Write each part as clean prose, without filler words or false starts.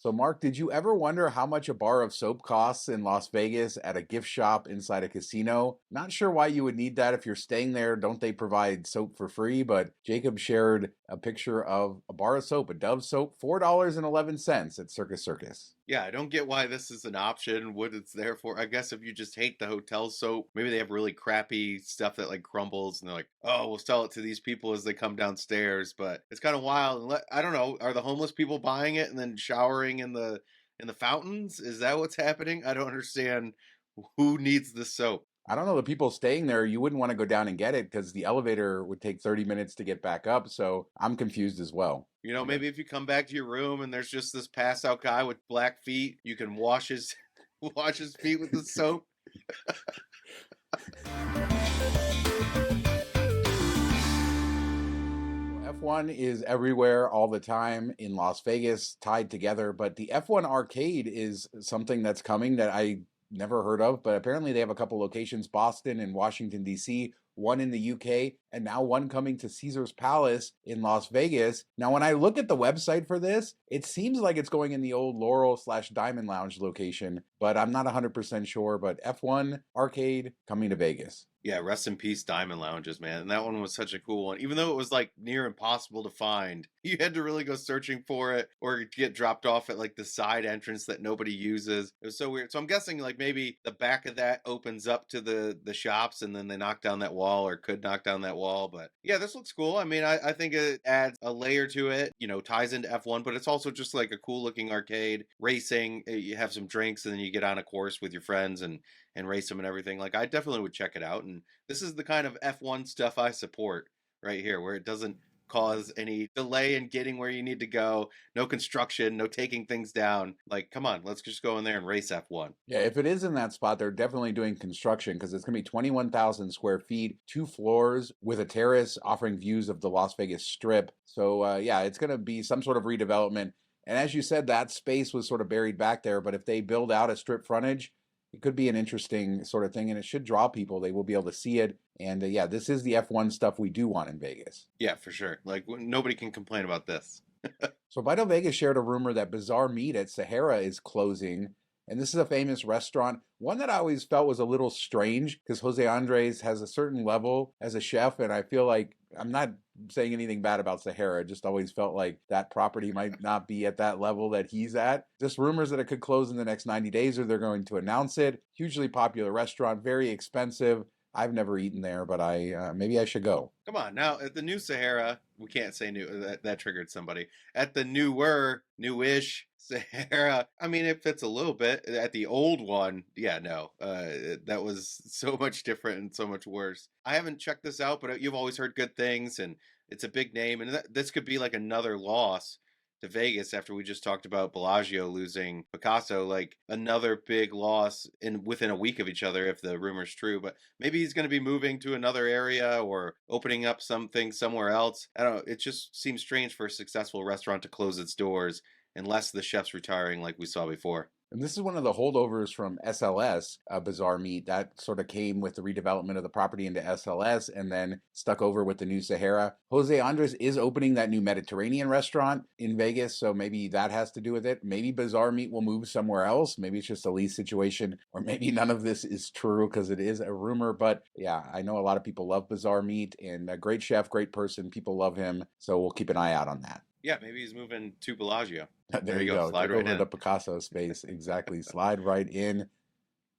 So, Mark, did you ever wonder how much a bar of soap costs in Las Vegas at a gift shop inside a casino? Not sure why you would need that if you're staying there. Don't they provide soap for free? But Jacob shared a picture of a bar of soap, a Dove soap, $4.11 at Circus Circus. Yeah, I don't get why this is an option, what it's there for. I guess if you just hate the hotel soap, maybe they have really crappy stuff that like crumbles and they're like, oh, we'll sell it to these people as they come downstairs. But it's kind of wild. I don't know. Are the homeless people buying it and then showering in the fountains? Is that what's happening? I don't understand who needs the soap. I don't know, the people staying there, you wouldn't want to go down and get it because the elevator would take 30 minutes to get back up. So I'm confused as well. Maybe if you come back to your room and there's just this passed out guy with black feet, you can wash his wash his feet with the soap. F1 is everywhere all the time in Las Vegas, tied together. But the F1 arcade is something that's coming that I never heard of. But apparently they have a couple locations, Boston and Washington, D.C., one in the UK, and now one coming to Caesar's Palace in Las Vegas. Now, when I look at the website for this, it seems like it's going in the old Laurel/Diamond Lounge location, but I'm not 100% sure. But F1 arcade coming to Vegas. Yeah, rest in peace, Diamond Lounges, man. And that one was such a cool one. Even though it was like near impossible to find, you had to really go searching for it or get dropped off at like the side entrance that nobody uses. It was so weird. So I'm guessing like maybe the back of that opens up to the shops and then they knock down that wall or could knock down that wall. But yeah, this looks cool. I mean, I think it adds a layer to it, ties into F1, but it's also just like a cool looking arcade racing. You have some drinks and then you get on a course with your friends and race them and everything. Like I definitely would check it out. And this is the kind of F1 stuff I support right here, where it doesn't cause any delay in getting where you need to go. No construction, no taking things down. Like, come on, let's just go in there and race F1. Yeah, if it is in that spot, they're definitely doing construction because it's going to be 21,000 square feet, 2 floors with a terrace offering views of the Las Vegas Strip. So, yeah, it's going to be some sort of redevelopment. And as you said, that space was sort of buried back there. But if they build out a strip frontage, it could be an interesting sort of thing, and it should draw people. They will be able to see it. And yeah, this is the F1 stuff we do want in Vegas. Yeah, for sure. Like, nobody can complain about this. So Vital Vegas shared a rumor that Bazaar Meat at Sahara is closing. And this is a famous restaurant, one that I always felt was a little strange because Jose Andres has a certain level as a chef. And I feel like I'm not saying anything bad about Sahara. I just always felt like that property might not be at that level that he's at. Just rumors that it could close in the next 90 days or they're going to announce it. Hugely popular restaurant, very expensive. I've never eaten there, but maybe I should go. Come on, now at the new Sahara, we can't say new, that triggered somebody. At the newish Sahara, I mean, it fits a little bit. At the old one, yeah, no, that was so much different and so much worse. I haven't checked this out, but you've always heard good things, and it's a big name, and this could be like another loss to Vegas after we just talked about Bellagio losing Picasso, like another big loss within a week of each other if the rumor's true. But maybe he's going to be moving to another area or opening up something somewhere else. I don't know. It just seems strange for a successful restaurant to close its doors unless the chef's retiring like we saw before. And this is one of the holdovers from SLS, Bazaar Meat, that sort of came with the redevelopment of the property into SLS and then stuck over with the new Sahara. Jose Andres is opening that new Mediterranean restaurant in Vegas, so maybe that has to do with it. Maybe Bazaar Meat will move somewhere else. Maybe it's just a lease situation, or maybe none of this is true because it is a rumor. But yeah, I know a lot of people love Bazaar Meat, and a great chef, great person. People love him, so we'll keep an eye out on that. Yeah, maybe he's moving to Bellagio. There you go. Slide Take right over in. the Picasso space. Exactly. Slide right in.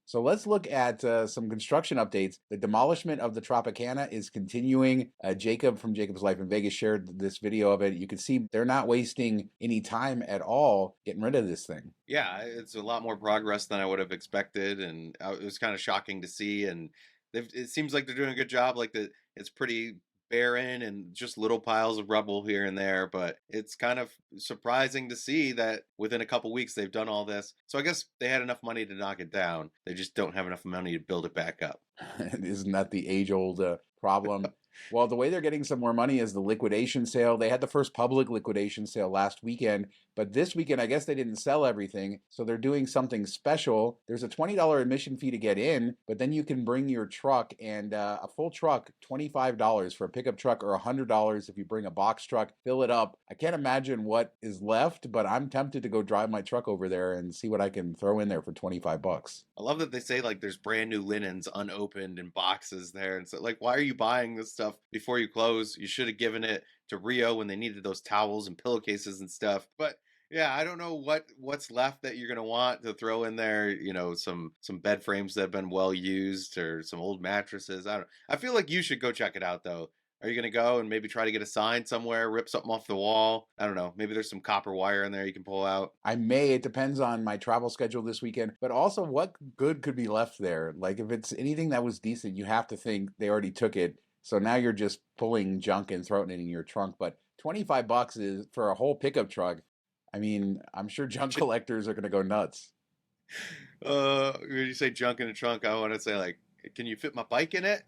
So let's look at some construction updates. The demolishment of the Tropicana is continuing. Jacob from Jacob's Life in Vegas shared this video of it. You can see they're not wasting any time at all getting rid of this thing. Yeah, it's a lot more progress than I would have expected, and it was kind of shocking to see. And it seems like they're doing a good job. Like it's pretty barren and just little piles of rubble here and there, but it's kind of surprising to see that within a couple weeks they've done all this. So I guess they had enough money to knock it down. They just don't have enough money to build it back up. Isn't that the age-old problem? Well, the way they're getting some more money is the liquidation sale. They had the first public liquidation sale last weekend But this weekend, I guess they didn't sell everything, so they're doing something special. There's a $20 admission fee to get in, but then you can bring your truck, and a full truck, $25 for a pickup truck, or $100 if you bring a box truck. Fill it up. I can't imagine what is left, but I'm tempted to go drive my truck over there and see what I can throw in there for 25 bucks. I love that they say like there's brand new linens unopened in boxes there. And so like, why are you buying this stuff before you close? You should have given it to Rio when they needed those towels and pillowcases and stuff. But yeah, I don't know what's left that you're gonna want to throw in there. You know, some bed frames that have been well used or some old mattresses. I don't. I feel like you should go check it out though. Are you gonna go and maybe try to get a sign somewhere, rip something off the wall? I don't know. Maybe there's some copper wire in there you can pull out. I may, it depends on my travel schedule this weekend, but also what good could be left there. Like if it's anything that was decent, you have to think they already took it. So now you're just pulling junk and throwing it in your trunk. But 25 bucks is for a whole pickup truck. I mean, I'm sure junk collectors are going to go nuts. When you say junk in the trunk, I want to say like, can you fit my bike in it?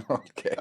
Okay.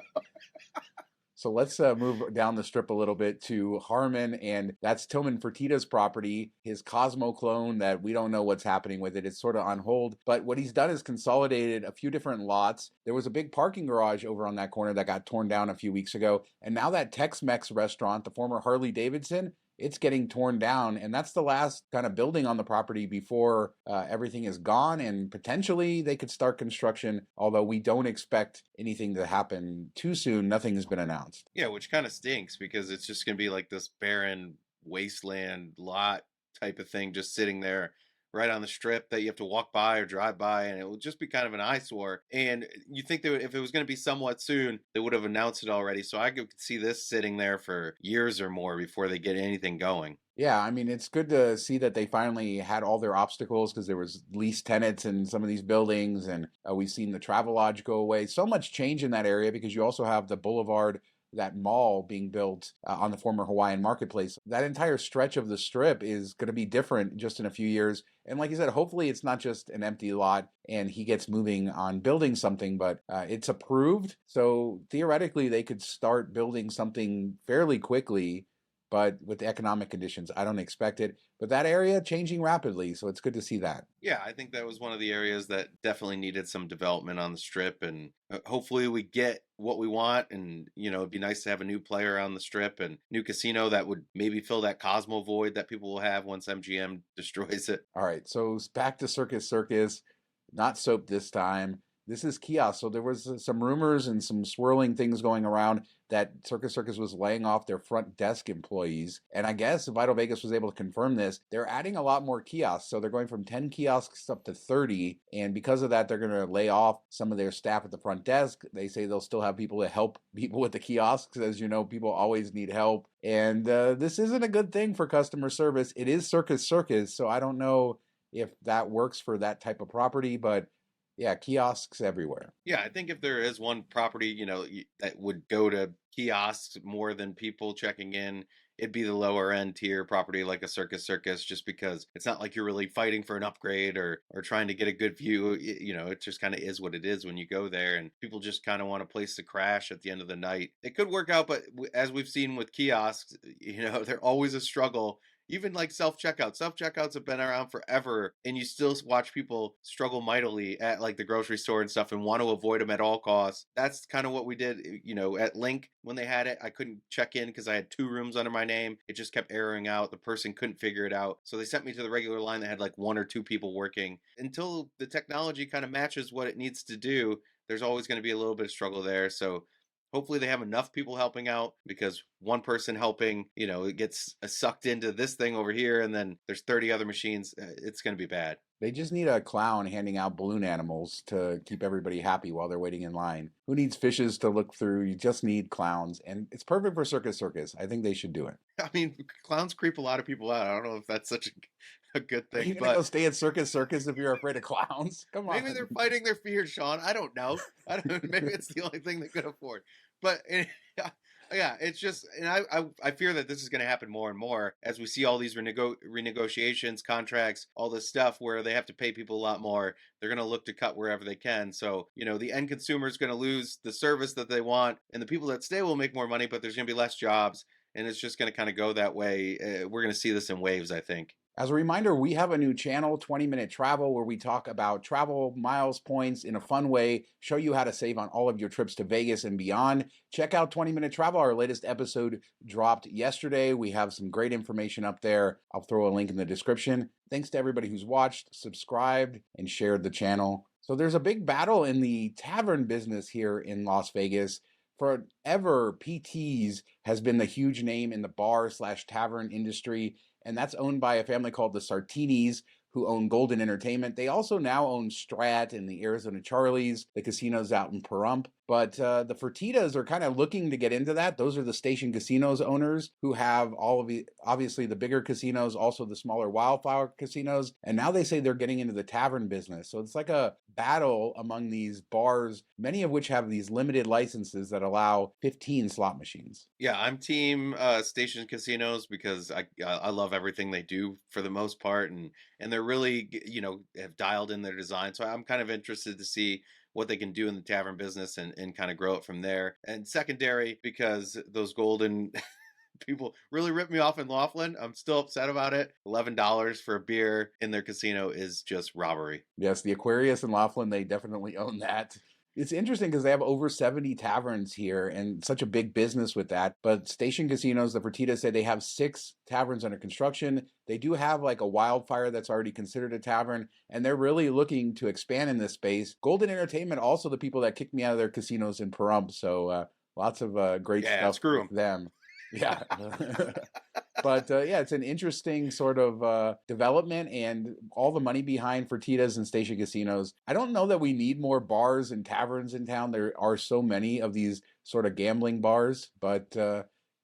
So let's move down the strip a little bit to Harmon, and that's Tillman Fertitta's property, his Cosmo clone that we don't know what's happening with it. It's sort of on hold. But what he's done is consolidated a few different lots. There was a big parking garage over on that corner that got torn down a few weeks ago. And now that Tex-Mex restaurant, the former Harley Davidson, it's getting torn down, and that's the last kind of building on the property before everything is gone, and potentially they could start construction, although we don't expect anything to happen too soon. Nothing has been announced. Yeah, which kind of stinks because it's just going to be like this barren wasteland lot type of thing just sitting there right on the strip that you have to walk by or drive by, and it will just be kind of an eyesore. And you think that if it was going to be somewhat soon, they would have announced it already. So I could see this sitting there for years or more before they get anything going. Yeah, I mean, it's good to see that they finally had all their obstacles because there was lease tenants in some of these buildings, and we've seen the Travelodge go away. So much change in that area because you also have the Boulevard, that mall being built on the former Hawaiian marketplace. That entire stretch of the strip is going to be different just in a few years. And like you said, hopefully it's not just an empty lot and he gets moving on building something, but it's approved. So theoretically, they could start building something fairly quickly. But with the economic conditions, I don't expect it. But that area changing rapidly, so it's good to see that. Yeah, I think that was one of the areas that definitely needed some development on the strip, and hopefully we get what we want. And you know, it'd be nice to have a new player on the strip and new casino that would maybe fill that Cosmo void that people will have once MGM destroys it. All right, so back to Circus Circus, not soap this time. This is kiosk. So there was some rumors and some swirling things going around that Circus Circus was laying off their front desk employees. And I guess Vital Vegas was able to confirm this. They're adding a lot more kiosks. So they're going from 10 kiosks up to 30. And because of that, they're going to lay off some of their staff at the front desk. They say they'll still have people to help people with the kiosks. As you know, people always need help. And this isn't a good thing for customer service. It is Circus Circus. So I don't know if that works for that type of property, but yeah, kiosks everywhere. Yeah, I think if there is one property, you know, that would go to kiosks more than people checking in, it'd be the lower end tier property like a Circus Circus, just because it's not like you're really fighting for an upgrade or trying to get a good view. You know, it just kind of is what it is when you go there, and people just kind of want a place to crash at the end of the night. It could work out, but as we've seen with kiosks, you know, they're always a struggle. Even like self-checkouts have been around forever, and you still watch people struggle mightily at like the grocery store and stuff and want to avoid them at all costs. That's kind of what we did, you know, at Link when they had it. I couldn't check in because I had 2 rooms under my name. It just kept erroring out. The person couldn't figure it out. So they sent me to the regular line that had like 1 or 2 people working. Until the technology kind of matches what it needs to do, there's always going to be a little bit of struggle there. So hopefully they have enough people helping out, because one person helping, you know, it gets sucked into this thing over here and then there's 30 other machines. It's going to be bad. They just need a clown handing out balloon animals to keep everybody happy while they're waiting in line. Who needs fishes to look through? You just need clowns. And it's perfect for Circus Circus. I think they should do it. I mean, clowns creep a lot of people out. I don't know if that's such a good thing. Are you going to go stay at Circus Circus if you're afraid of clowns? Come on. Maybe they're fighting their fears, Sean. I don't know. Maybe it's the only thing they could afford. But yeah, it's just, and I fear that this is going to happen more and more as we see all these renegotiations, contracts, all this stuff where they have to pay people a lot more. They're going to look to cut wherever they can. So, you know, the end consumer is going to lose the service that they want, and the people that stay will make more money, but there's going to be less jobs. and it's just going to kind of go that way. We're going to see this in waves, I think. As a reminder, we have a new channel, 20-Minute Travel, where we talk about travel, miles, points in a fun way, show you how to save on all of your trips to Vegas and beyond. Check out 20-Minute Travel. Our latest episode dropped yesterday. We have some great information up there. I'll throw a link in the description. Thanks to everybody who's watched, subscribed, and shared the channel. So there's a big battle in the tavern business here in Las Vegas. Forever, PT's has been the huge name in the bar/tavern industry, and that's owned by a family called the Sartinis, who own Golden Entertainment. They also now own Strat and the Arizona Charlies, the casinos out in Pahrump. But the Fertittas are kind of looking to get into that. Those are the Station Casinos owners who have all of the, obviously the bigger casinos, also the smaller Wildflower casinos. And now they say they're getting into the tavern business. So it's like a battle among these bars, many of which have these limited licenses that allow 15 slot machines. Yeah, I'm team Station Casinos because I love everything they do for the most part, and they're really, have dialed in their design. So I'm kind of interested to see what they can do in the tavern business and kind of grow it from there. And secondary, because those Golden people really ripped me off in Laughlin. I'm still upset about it. $11 for a beer in their casino is just robbery. Yes, the Aquarius in Laughlin, they definitely own that. It's interesting because they have over 70 taverns here and such a big business with that. But Station Casinos, the Fertittas, say they have 6 taverns under construction. They do have like a Wildfire that's already considered a tavern, and they're really looking to expand in this space. Golden Entertainment, also the people that kicked me out of their casinos in Pahrump. So lots of great stuff screw with them. Yeah. But yeah, it's an interesting sort of development, and all the money behind Fertittas and Station Casinos. I don't know that we need more bars and taverns in town. There are so many of these sort of gambling bars, but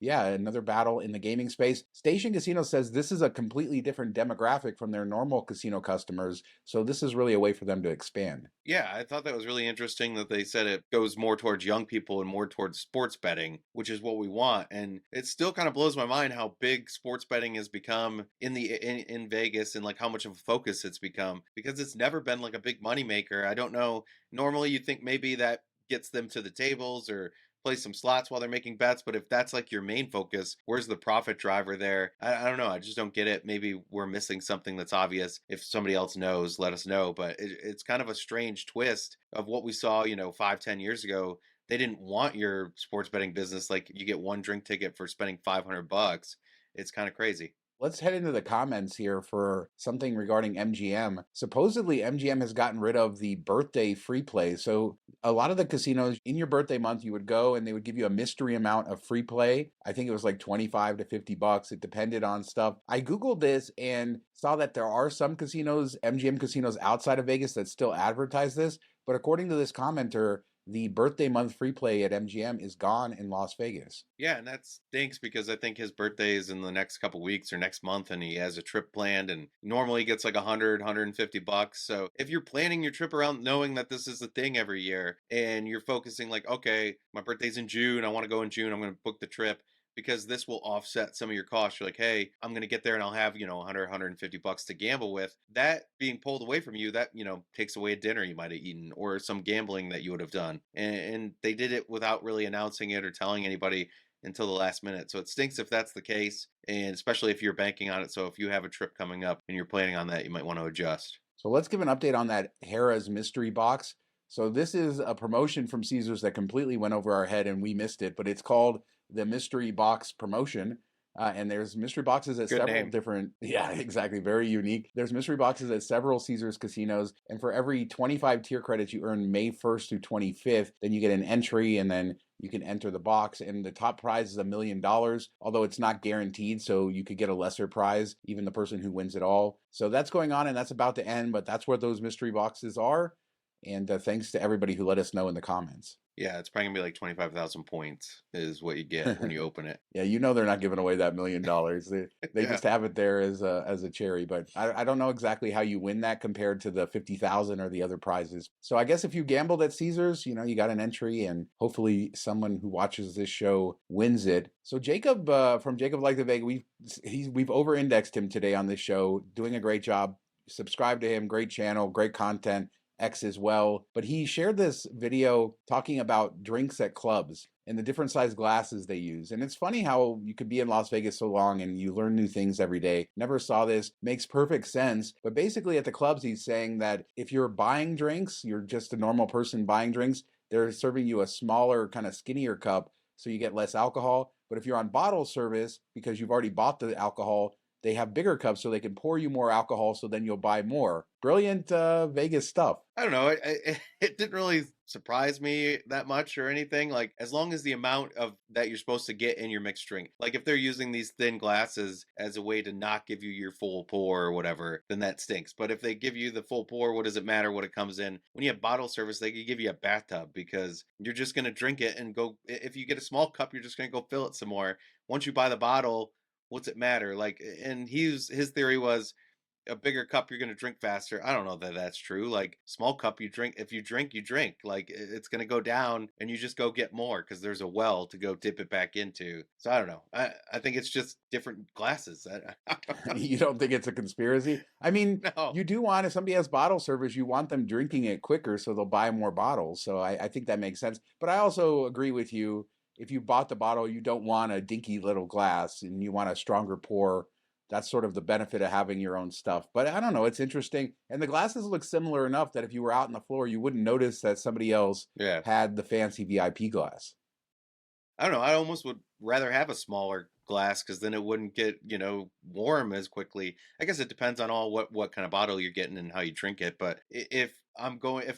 yeah, another battle in the gaming space. Station Casino says this is a completely different demographic from their normal casino customers, so this is really a way for them to expand. Yeah, I thought that was really interesting that they said it goes more towards young people and more towards sports betting, which is what we want. And it still kind of blows my mind how big sports betting has become in Vegas, and like how much of a focus it's become, because it's never been like a big money maker. I don't know. Normally you think maybe that gets them to the tables or play some slots while they're making bets, but if that's like your main focus, where's the profit driver there? I don't know. I just don't get it. Maybe we're missing something that's obvious. If somebody else knows, let us know. But it's kind of a strange twist of what we saw, 5-10 years ago. They didn't want your sports betting business. Like, you get one drink ticket for spending $500. It's kind of crazy. Let's head into the comments here for something regarding MGM. Supposedly, MGM has gotten rid of the birthday free play. So a lot of the casinos, in your birthday month, you would go and they would give you a mystery amount of free play. I think it was like 25 to 50 bucks. It depended on stuff. I Googled this and saw that there are some casinos, MGM casinos outside of Vegas, that still advertise this. But according to this commenter, the birthday month free play at MGM is gone in Las Vegas. Yeah, and that stinks because I think his birthday is in the next couple weeks or next month, and he has a trip planned, and normally he gets like 150 bucks. So if you're planning your trip around knowing that this is the thing every year, and you're focusing like, okay, my birthday's in June, I want to go in June, I'm going to book the trip, because this will offset some of your costs. You're like, hey, I'm going to get there and I'll have, 150 bucks to gamble with. That being pulled away from you, that, takes away a dinner you might have eaten or some gambling that you would have done. And they did it without really announcing it or telling anybody until the last minute. So it stinks if that's the case, and especially if you're banking on it. So if you have a trip coming up and you're planning on that, you might want to adjust. So let's give an update on that Harrah's mystery box. So this is a promotion from Caesars that completely went over our head and we missed it, but it's called the Mystery Box Promotion. And there's mystery boxes at several different, yeah, exactly, very unique. There's mystery boxes at several Caesars casinos, and for every 25 tier credits you earn May 1st through 25th, then you get an entry, and then you can enter the box, and the top prize is $1 million, although it's not guaranteed, so you could get a lesser prize, even the person who wins it all. So that's going on, and that's about to end, but that's what those mystery boxes are. And thanks to everybody who let us know in the comments. Yeah, it's probably going to be like 25,000 points is what you get when you open it. Yeah, they're not giving away that $1 million. They just have it there as a cherry. But I don't know exactly how you win that compared to the 50,000 or the other prizes. So I guess if you gambled at Caesars, you got an entry, and hopefully someone who watches this show wins it. So Jacob from Jacob Like the Vega, we've over-indexed him today on this show, doing a great job. Subscribe to him, great channel, great content. X as well, but he shared this video talking about drinks at clubs. and the different size glasses they use. And it's funny how you could be in Las Vegas so long and you learn new things every day. Never saw this. Makes perfect sense. But basically at the clubs, he's saying that if you're buying drinks, you're just a normal person buying drinks, they're serving you a smaller, kind of skinnier cup so you get less alcohol. But if you're on bottle service, because you've already bought the alcohol, they have bigger cups so they can pour you more alcohol so then you'll buy more. Brilliant Vegas stuff. I don't know. It didn't really surprise me that much or anything. Like, as long as the amount of that you're supposed to get in your mixed drink, like if they're using these thin glasses as a way to not give you your full pour or whatever, then that stinks. But if they give you the full pour, what does it matter what it comes in? When you have bottle service, they could give you a bathtub because you're just going to drink it and go. If you get a small cup, you're just going to go fill it some more. Once you buy the bottle, what's it matter? Like, and his theory was a bigger cup you're going to drink faster. I don't know that that's true. Like, small cup, you drink, if you drink, you drink. Like, it's going to go down and you just go get more because there's a well to go dip it back into. So I don't know. I think it's just different glasses. I don't know. You don't think it's a conspiracy? I mean, No. you do want, if somebody has bottle service, you want them drinking it quicker so they'll buy more bottles. So I think that makes sense. But I also agree with you. If you bought the bottle, you don't want a dinky little glass and you want a stronger pour. That's sort of the benefit of having your own stuff. But I don't know, it's interesting. And the glasses look similar enough that if you were out on the floor, you wouldn't notice that somebody else Yeah. had the fancy VIP glass. I don't know. I almost would rather have a smaller glass because then it wouldn't get, warm as quickly. I guess it depends on all what kind of bottle you're getting and how you drink it. But if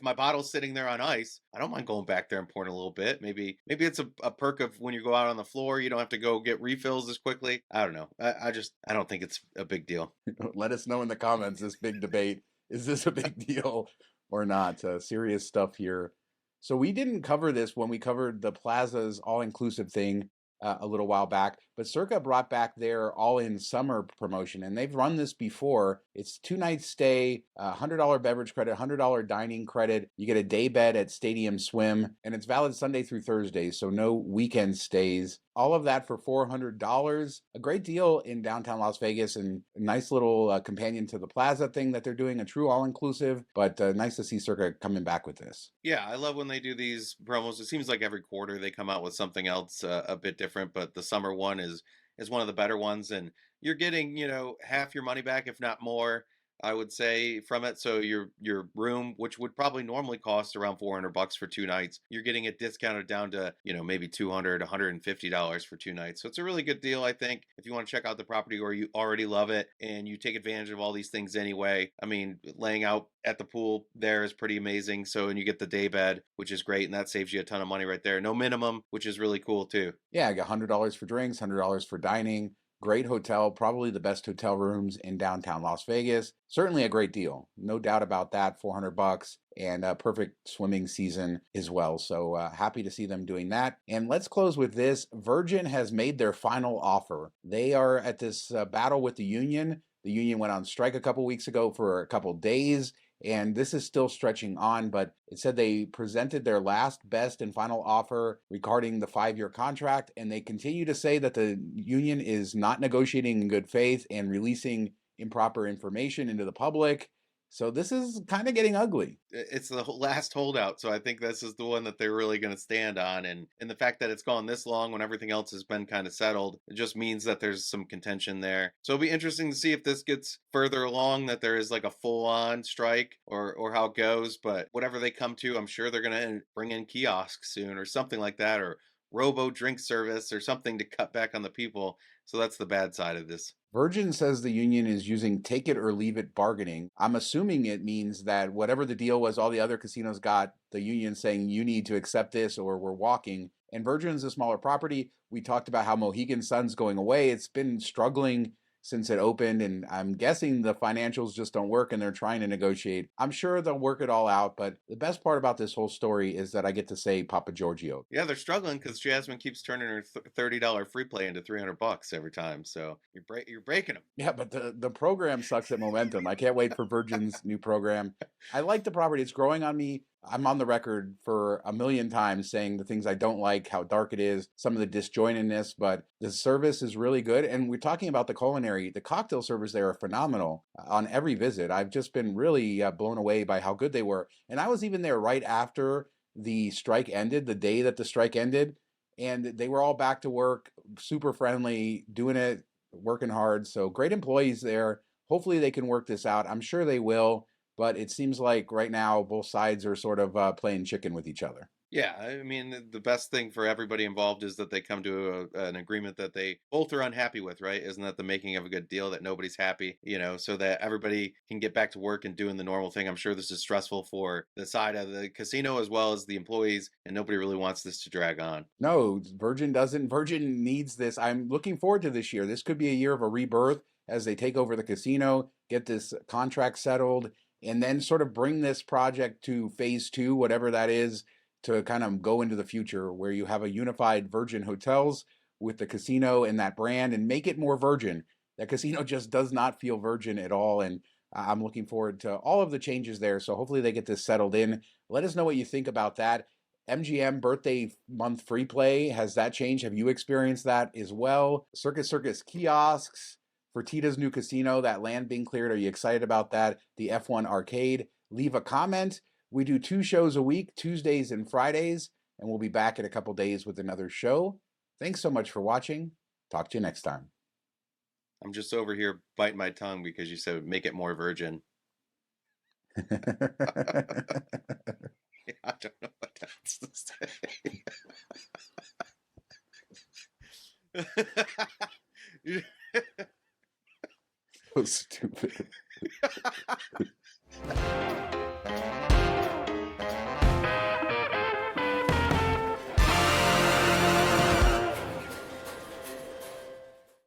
my bottle's sitting there on ice, I don't mind going back there and pouring a little bit. Maybe it's a perk of when you go out on the floor, you don't have to go get refills as quickly. I don't know. I don't think it's a big deal. Let us know in the comments this big debate. Is this a big deal or not? Serious stuff here. So we didn't cover this when we covered the Plaza's all-inclusive thing a little while back, but Circa brought back their all-in summer promotion, and they've run this before. It's 2 night stay, $100 beverage credit, $100 dining credit. You get a day bed at Stadium Swim, and it's valid Sunday through Thursday, so no weekend stays. All of that for $400. A great deal in downtown Las Vegas, and a nice little companion to the Plaza thing that they're doing, a true all-inclusive, but nice to see Circa coming back with this. Yeah, I love when they do these promos. It seems like every quarter they come out with something else a bit different, but the summer one is one of the better ones, and you're getting half your money back, if not more. I would say from it. So your room, which would probably normally cost around $400 for 2 nights, you're getting it discounted down to maybe $200, $150 for 2 nights. So it's a really good deal, I think, if you want to check out the property or you already love it and you take advantage of all these things anyway. I mean, laying out at the pool there is pretty amazing. So, and you get the day bed, which is great, and that saves you a ton of money right there. No minimum, which is really cool too. Yeah, I got $100 for drinks, $100 for dining. Great hotel, probably the best hotel rooms in downtown Las Vegas. Certainly a great deal, no doubt about that. $400 and a perfect swimming season as well. So happy to see them doing that. And let's close with this. Virgin has made their final offer. They are at this battle with the union. The union went on strike a couple weeks ago for a couple days, and this is still stretching on, but it said they presented their last, best, and final offer regarding the 5-year contract, and they continue to say that the union is not negotiating in good faith and releasing improper information into the public. So this is kind of getting ugly. It's the last holdout, so I think this is the one that they're really going to stand on, and the fact that it's gone this long when everything else has been kind of settled, it just means that there's some contention there. So it'll be interesting to see if this gets further along, that there is like a full-on strike or how it goes. But whatever they come to, I'm sure they're going to bring in kiosks soon or something like that, or robo drink service or something to cut back on the people. So that's the bad side of this. Virgin says the union is using take it or leave it bargaining. I'm assuming it means that whatever the deal was, all the other casinos got the union saying you need to accept this or we're walking. And Virgin's a smaller property. We talked about how Mohegan Sun's going away. It's been struggling since it opened, and I'm guessing the financials just don't work and they're trying to negotiate. I'm sure they'll work it all out, but the best part about this whole story is that I get to say Papa Giorgio. Yeah, they're struggling because Jasmine keeps turning her $30 free play into $300 every time. So you're breaking them. Yeah, but the program sucks at Momentum. I can't wait for Virgin's new program. I like the property. It's growing on me. I'm on the record for a million times saying the things I don't like, how dark it is, some of the disjointedness, but the service is really good. And we're talking about the culinary. The cocktail servers there are phenomenal on every visit. I've just been really blown away by how good they were. And I was even there right after the strike ended, the day that the strike ended. and they were all back to work, super friendly, doing it, working hard. So great employees there. Hopefully they can work this out. I'm sure they will, but it seems like right now both sides are sort of playing chicken with each other. Yeah, I mean, the best thing for everybody involved is that they come to an agreement that they both are unhappy with, right? Isn't that the making of a good deal, that nobody's happy, so that everybody can get back to work and doing the normal thing? I'm sure this is stressful for the side of the casino as well as the employees, and nobody really wants this to drag on. No, Virgin doesn't. Virgin needs this. I'm looking forward to this year. This could be a year of a rebirth as they take over the casino, get this contract settled, and then sort of bring this project to phase two, whatever that is, to kind of go into the future where you have a unified Virgin Hotels with the casino and that brand and make it more Virgin. That casino just does not feel Virgin at all. And I'm looking forward to all of the changes there. So hopefully they get this settled in. Let us know what you think about that. MGM birthday month free play, has that changed? Have you experienced that as well? Circus Circus kiosks, Fertitta's new casino, that land being cleared. Are you excited about that? The F1 arcade. Leave a comment. We do 2 shows a week, Tuesdays and Fridays, and we'll be back in a couple days with another show. Thanks so much for watching. Talk to you next time. I'm just over here biting my tongue because you said make it more virgin. I don't know what else to say. So stupid.